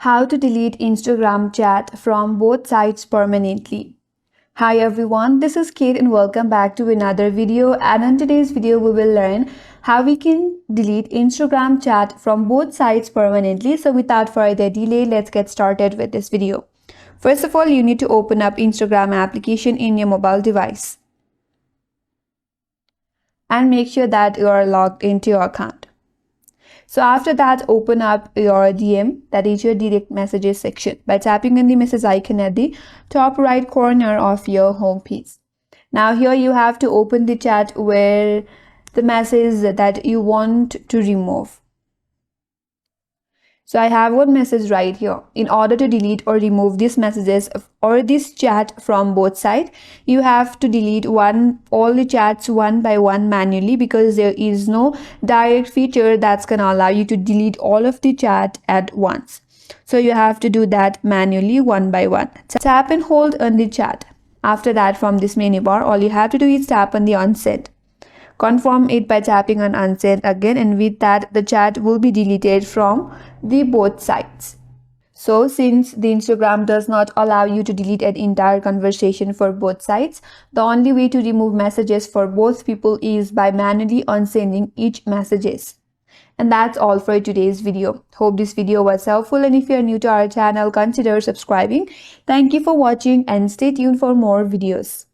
How to delete Instagram chat from both sides permanently. Hi everyone, this is Kate and welcome back to another video, and in today's video we will learn how we can delete Instagram chat from both sides permanently. So without further delay, let's get started with this video. First of all, you need to open up Instagram application in your mobile device and make sure that you are logged into your account. So after that, open up your DM, that is your direct messages section, by tapping on the message icon at the top right corner of your home page. Now here you have to open the chat where the message that you want to remove. So I have one message right here. In order to delete or remove these messages or this chat from both sides, you have to delete all the chats one by one manually, because there is no direct feature that's gonna allow you to delete all of the chat at once. So you have to do that manually one by one. Tap and hold on the chat. After that, from this menu bar, all you have to do is tap on the Unsend. Confirm it by tapping on Unsend again, and with that the chat will be deleted from the both sides. So since the Instagram does not allow you to delete an entire conversation for both sides, the only way to remove messages for both people is by manually unsending each messages. And that's all for today's video. Hope this video was helpful, and if you are new to our channel, consider subscribing. Thank you for watching and stay tuned for more videos.